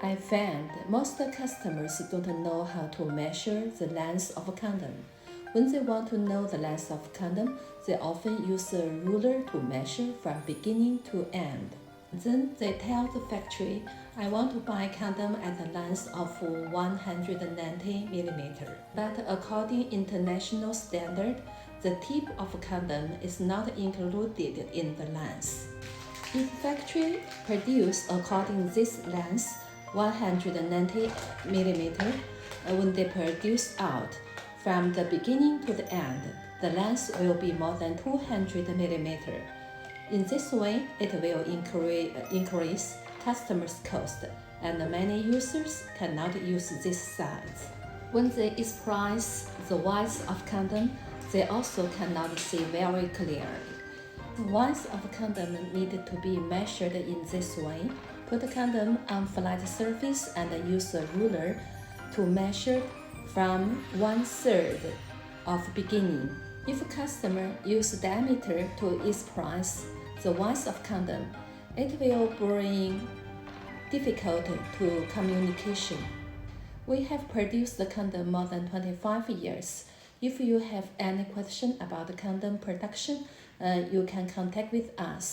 I found most customers don't know how to measure the length of a condom. When they want to know the length of a condom, they often use a ruler to measure from beginning to end. Then they tell the factory, I want to buy a condom at the length of 190 mm. But according international standard, the tip of a condom is not included in the length. If factory produce according this length, 190 mm, when they produce out from the beginning to the end, the length will be more than 200 mm. In this way, it will increase customers' cost, and many users cannot use this size. When they express the width of condom, they also cannot see very clearly. The width of a condom needed to be measured in this way. Put a condom on flat surface and use a ruler to measure from 1/3 of beginning. If a customer uses diameter to express the width of condom, it will bring difficulty to communication. We have produced the condom more than 25 years. If you have any question about the condom production, you can contact with us.